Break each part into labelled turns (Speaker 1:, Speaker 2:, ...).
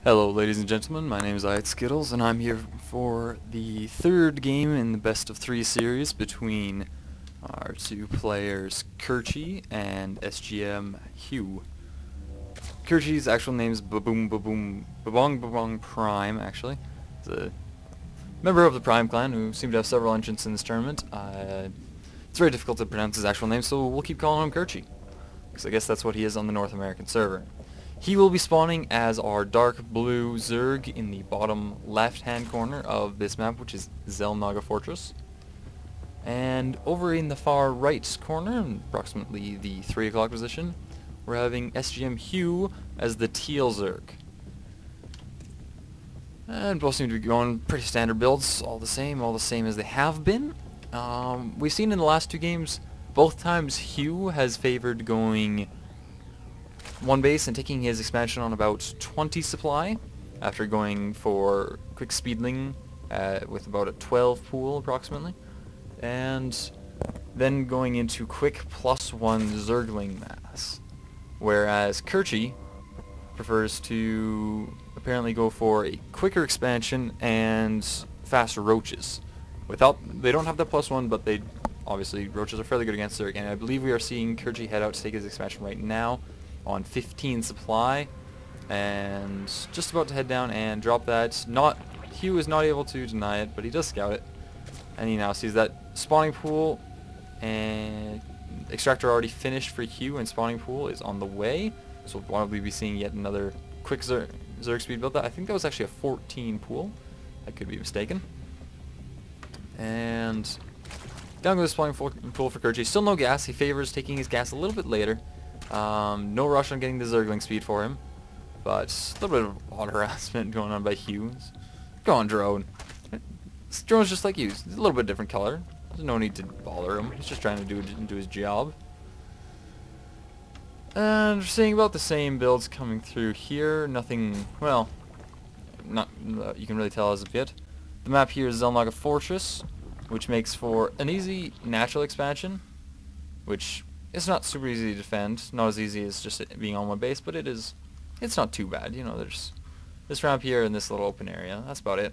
Speaker 1: Hello ladies and gentlemen, my name is Skittles and I'm here for the third game in the best of three series between our two players Kirche and sGmHyu. Kirche's actual name is Babong Prime actually. He's a member of the Prime clan who seem to have several entrants in this tournament. It's very difficult to pronounce his actual name, so we'll keep calling him Kirche, because I guess that's what he is on the North American server. He will be spawning as our dark blue Zerg in the bottom left-hand corner of this map, which is Zelnaga Fortress. And over in the far right corner, approximately the 3 o'clock position, we're having sGmHyu as the teal Zerg. And both seem to be going pretty standard builds, all the same as they have been. We've seen in the last two games, both times Hugh has favored going one base and taking his expansion on about 20 supply after going for quick speedling with about a 12 pool approximately, and then going into quick +1 Zergling mass, whereas Kirche prefers to apparently go for a quicker expansion and faster roaches. They don't have that +1, but obviously roaches are fairly good against Zerg, and I believe we are seeing Kirche head out to take his expansion right now on 15 supply, and just about to head down and drop that. Hugh is not able to deny it, but he does scout it, and he now sees that spawning pool, and extractor already finished for Hugh, and spawning pool is on the way, so we'll probably be seeing yet another quick Zerg speed build. I think that was actually a 14 pool, I could be mistaken. And down goes the spawning pool for Kirche. Still no gas. He favors taking his gas a little bit later. No rush on getting the Zergling speed for him, but a little bit of auto harassment going on by Hugh. Go on, drone. This drone's just like you. It's a little bit different color. There's no need to bother him. He's just trying to do his job. And we're seeing about the same builds coming through here. Nothing, well, not you can really tell as of yet. The map here is Zelnaga Fortress, which makes for an easy natural expansion, which it's not super easy to defend, not as easy as just it being on one base, but it's not too bad. You know, there's this ramp here and this little open area. That's about it.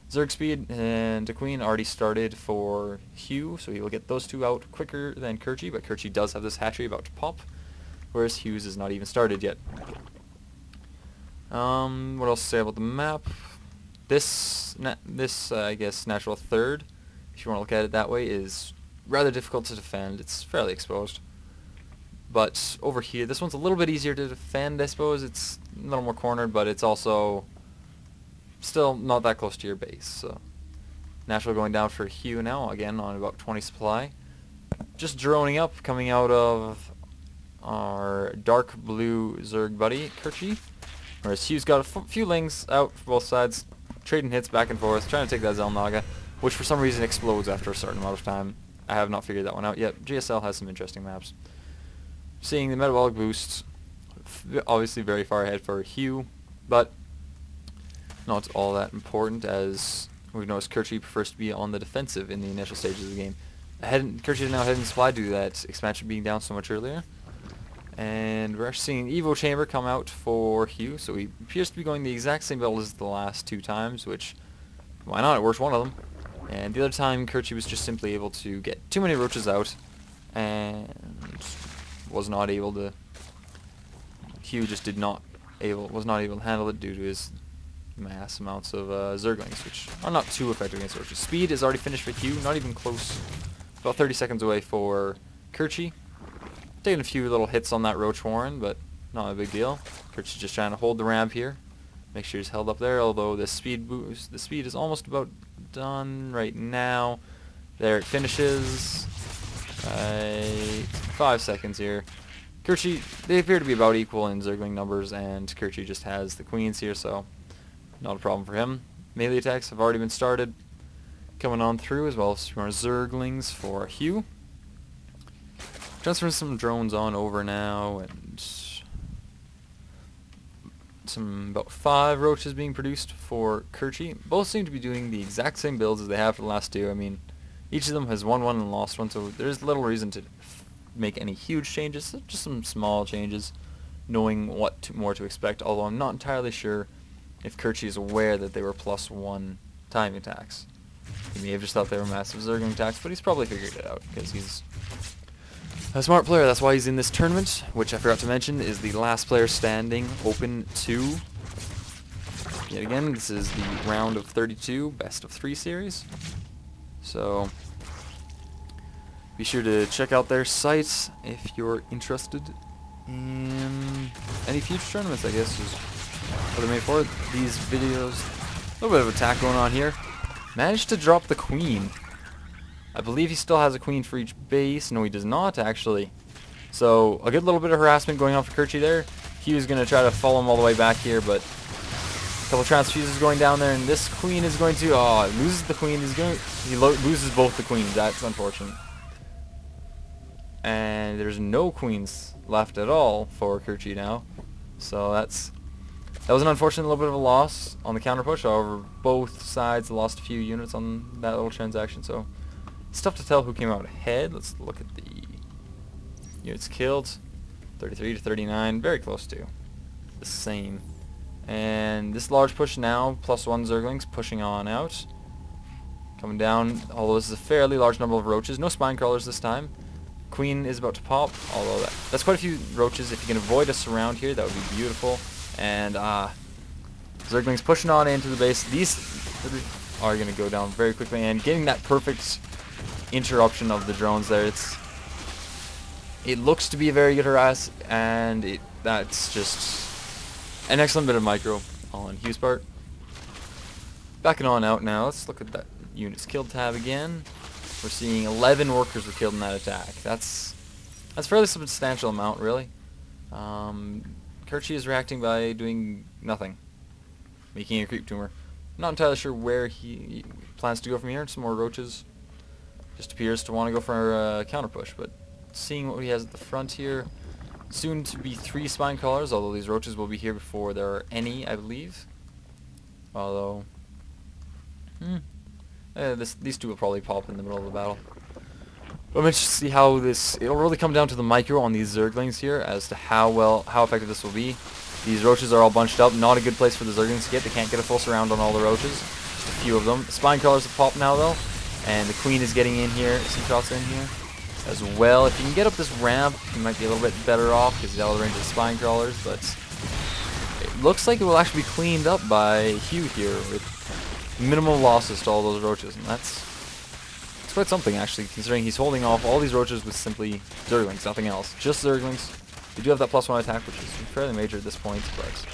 Speaker 1: Zerg speed and the Queen already started for Hugh, so he will get those two out quicker than Kirche, but Kirche does have this hatchery about to pop, whereas Hugh's is not even started yet. What else to say about the map? This I guess natural third, if you want to look at it that way, is rather difficult to defend. It's fairly exposed. But over here, this one's a little bit easier to defend, I suppose. It's a little more cornered, but it's also still not that close to your base. So natural going down for Hugh now, again on about 20 supply. Just droning up, coming out of our dark blue Zerg buddy, Kirche. Whereas Hugh's got a few lings out for both sides, trading hits back and forth, trying to take that Zelnaga, which for some reason explodes after a certain amount of time. I have not figured that one out yet. GSL has some interesting maps. Seeing the metabolic boost, obviously very far ahead for Hugh, but not all that important, as we've noticed Kirche prefers to be on the defensive in the initial stages of the game. Kirche is now heading supply due to that expansion being down so much earlier. And we're seeing Evo Chamber come out for Hugh, so he appears to be going the exact same build as the last two times, which, why not, it works one of them. And the other time Kirche was just simply able to get too many roaches out, and was not able to, Hugh just was not able to handle it due to his mass amounts of Zerglings, which are not too effective against roaches. Speed is already finished for Hugh, not even close, about 30 seconds away for Kirche. Taking a few little hits on that roach warren, but not a big deal. Kirche's just trying to hold the ramp here, make sure he's held up there, although the speed is almost about done right now. There it finishes. 5 seconds here. Kirche, they appear to be about equal in Zergling numbers, and Kirche just has the queens here, so not a problem for him. Melee attacks have already been started, coming on through, as well as more Zerglings for Hugh. Transferring some drones on over now, and about 5 roaches being produced for Kirche. Both seem to be doing the exact same builds as they have for the last two. I mean, each of them has won one and lost one, so there's little reason to make any huge changes, just some small changes, knowing what more to expect, although I'm not entirely sure if Kirche is aware that they were +1 timing attacks. He may have just thought they were massive Zergling attacks, but he's probably figured it out, because he's a smart player. That's why he's in this tournament, which I forgot to mention is the last player standing Open 2. Yet again, this is the round of 32, best of 3 series. So, be sure to check out their site if you're interested in any future tournaments, I guess, is what they're made for. These videos, a little bit of attack going on here. Managed to drop the queen. I believe he still has a queen for each base. No, he does not, actually. So, a good little bit of harassment going on for Kirche there. He was going to try to follow him all the way back here, but a couple transfuses going down there, and this queen is going to... Oh, loses the queen. He loses both the queens. That's unfortunate. And there's no queens left at all for Kirche now. So, that was an unfortunate little bit of a loss on the counter push. However, both sides lost a few units on that little transaction, so it's tough to tell who came out ahead. Let's look at the units killed. 33 to 39, very close to the same. And this large push now, +1 Zerglings pushing on out. Coming down, although this is a fairly large number of roaches. No spine crawlers this time. Queen is about to pop, although that's quite a few roaches. If you can avoid a surround here, that would be beautiful. And Zerglings pushing on into the base. These are going to go down very quickly, and getting that perfect interruption of the drones there. It looks to be a very good harass, and that's just an excellent bit of micro on Hugh's part. Backing on out now. Let's look at that units killed tab again. We're seeing 11 workers were killed in that attack. That's a fairly substantial amount, really. Kirche is reacting by doing nothing, making a creep tumor. I'm not entirely sure where he plans to go from here. Some more roaches. Just appears to want to go for a counter push, but seeing what he has at the front here, soon to be 3 spine crawlers, although these roaches will be here before there are any, I believe. Although, these two will probably pop in the middle of the battle. But I'm interested to see how it'll really come down to the micro on these Zerglings here as to how effective this will be. These roaches are all bunched up, not a good place for the Zerglings to get. They can't get a full surround on all the roaches. Just a few of them. Spine crawlers have popped now though, and the queen is getting in here. Some shots in here as well. If you can get up this ramp, you might be a little bit better off because he's out of the range of the spine crawlers, but it looks like it will actually be cleaned up by Hugh here with minimal losses to all those roaches, and that's quite something actually, considering he's holding off all these roaches with simply Zerglings, nothing else. Just Zerglings. They do have that +1 attack, which is fairly major at this point, but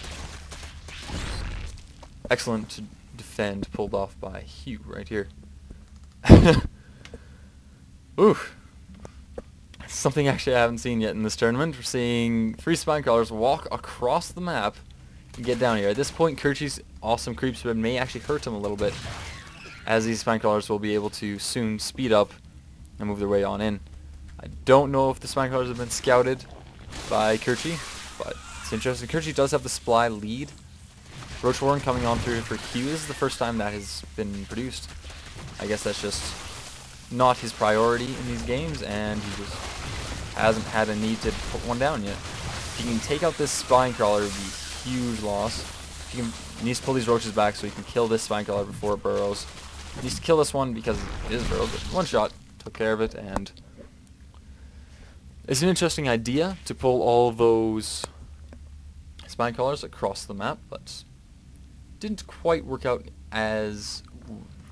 Speaker 1: excellent to defend, pulled off by Hugh right here. Ooh. Something actually I haven't seen yet in this tournament. We're seeing 3 spine crawlers walk across the map and get down here. At this point, Kirche's awesome creep spread may actually hurt him a little bit, as these spine crawlers will be able to soon speed up and move their way on in. I don't know if the spine crawlers have been scouted by Kirche, but it's interesting. Kirche does have the Sply lead. Roach Warren coming on through for Hugh. This is the first time that has been produced. I guess that's just not his priority in these games, and he just hasn't had a need to put one down yet. If he can take out this spine crawler, it would be a huge loss. He needs to pull these roaches back so he can kill this spine crawler before it burrows. He needs to kill this one because it is burrowed, but one shot took care of it, and it's an interesting idea to pull all those spine crawlers across the map, but didn't quite work out as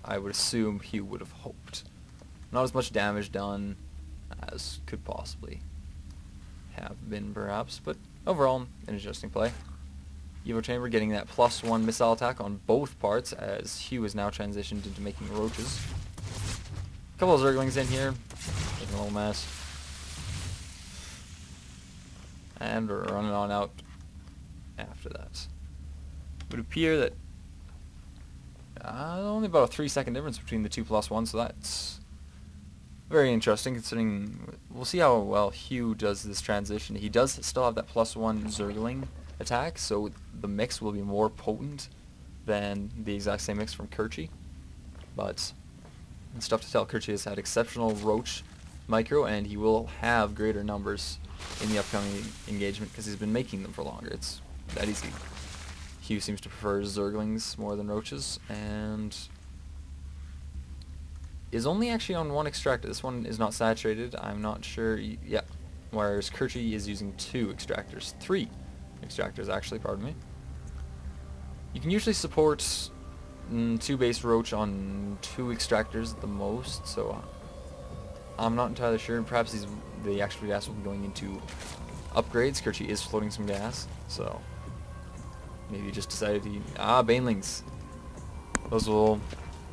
Speaker 1: I would assume he would have hoped. Not as much damage done as could possibly have been, perhaps, but overall, an interesting play. Evo Chamber getting that +1 missile attack on both parts as Hugh is now transitioned into making roaches. A couple of Zerglings in here, making a little mess. And we're running on out after that. It would appear that only about a 3-second difference between the two +1, so that's very interesting considering we'll see how well Hugh does this transition. He does still have that +1 Zergling attack, so the mix will be more potent than the exact same mix from Kirche. But it's tough to tell. Kirche has had exceptional roach micro, and he will have greater numbers in the upcoming engagement because he's been making them for longer. It's that easy. Hugh seems to prefer Zerglings more than roaches, and is only actually on one extractor. This one is not saturated. I'm not sure. Yeah. Whereas Kirche is using 2 extractors. 3 extractors, actually, pardon me. You can usually support 2 base roach on 2 extractors at the most, so I'm not entirely sure. Perhaps the extra gas will be going into upgrades. Kirche is floating some gas, so maybe he just decided to... Banelings. Those will...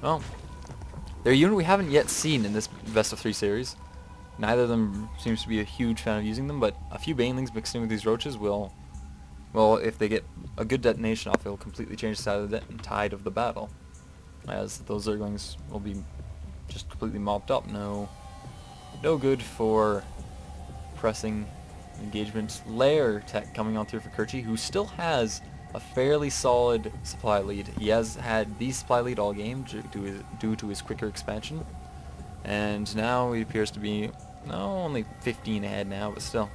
Speaker 1: Well, they're a unit we haven't yet seen in this best of 3 series. Neither of them seems to be a huge fan of using them, but a few Banelings mixed in with these roaches will, well, if they get a good detonation off, it'll completely change the tide of the battle, as those Zerglings will be just completely mopped up. No good for pressing engagement. Lair tech coming on through for Kirche, who still has a fairly solid supply lead. He has had the supply lead all game due to his quicker expansion. And now he appears to be, only 15 ahead now, but still,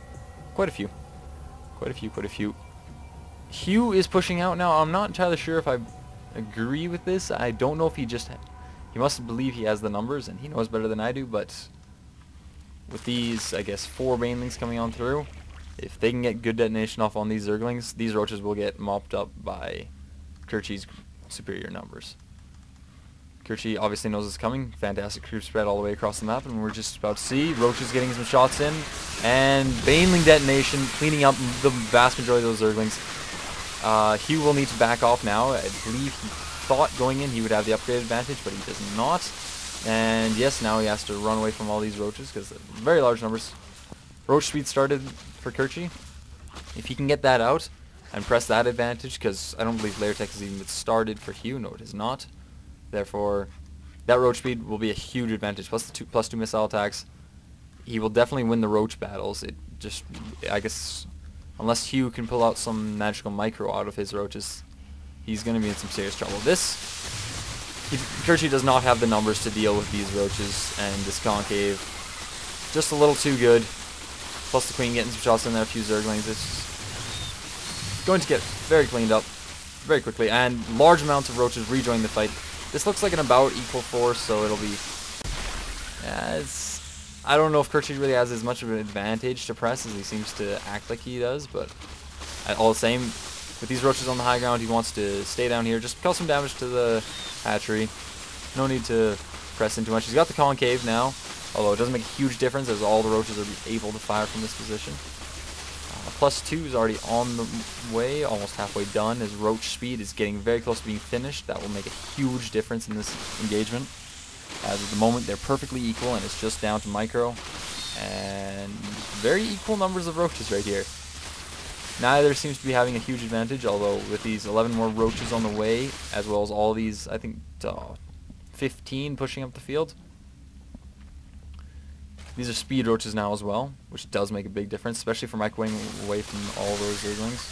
Speaker 1: quite a few. Hugh is pushing out now. I'm not entirely sure if I agree with this. I don't know if he must believe he has the numbers, and he knows better than I do, but with these, I guess, 4 Banelings coming on through, if they can get good detonation off on these Zerglings, these roaches will get mopped up by Kirche's superior numbers. Kirche obviously knows it's coming. Fantastic creep spread all the way across the map, and we're just about to see roaches getting some shots in, and Baneling detonation, cleaning up the vast majority of those Zerglings. Hugh will need to back off now. I believe he thought going in he would have the upgrade advantage, but he does not. And yes, now he has to run away from all these roaches, because very large numbers. Roach speed started for Kirche. If he can get that out and press that advantage, because I don't believe Lair Tech has even started for Hugh. No, it is not. Therefore, that roach speed will be a huge advantage. Plus the +2 missile attacks. He will definitely win the roach battles. It just, I guess, unless Hugh can pull out some magical micro out of his roaches, he's going to be in some serious trouble. Kirche does not have the numbers to deal with these roaches, and this concave, just a little too good. Plus the queen getting some shots in there, a few Zerglings. It's going to get very cleaned up very quickly, and large amounts of roaches rejoin the fight. This looks like an about equal force, so it'll be... I don't know if Kirche really has as much of an advantage to press as he seems to act like he does, but all the same, with these roaches on the high ground, he wants to stay down here, just cause some damage to the hatchery. No need to press in too much. He's got the concave now, although it doesn't make a huge difference as all the roaches are able to fire from this position. +2 is already on the way, almost halfway done. His roach speed is getting very close to being finished. That will make a huge difference in this engagement. As at the moment, they're perfectly equal, and it's just down to micro. And very equal numbers of roaches right here. Neither seems to be having a huge advantage, although with these 11 more roaches on the way, as well as all these, I think, 15 pushing up the field. These are speed roaches now as well, which does make a big difference, especially for microwaving away from all those Zerglings.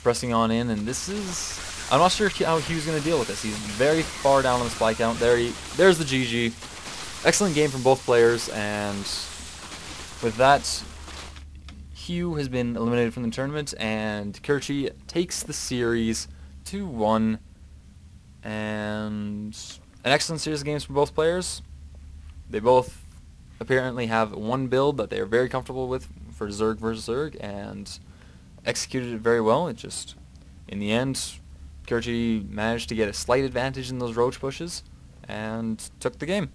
Speaker 1: Pressing on in, and this is... I'm not sure how Hugh's going to deal with this. He's very far down on the supply count. There's the GG. Excellent game from both players, and with that, Hugh has been eliminated from the tournament, and Kirche takes the series 2-1, and an excellent series of games from both players. They both apparently have one build that they are very comfortable with for Zerg versus Zerg, and executed it very well. It just, in the end, Kirche managed to get a slight advantage in those roach pushes, and took the game.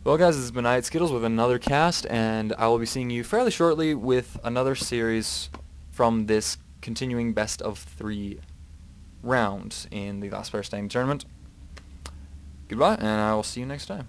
Speaker 1: Well guys, this has been Skittles with another cast, and I will be seeing you fairly shortly with another series from this continuing best of 3 round in the Last Player Standing tournament. Goodbye, and I will see you next time.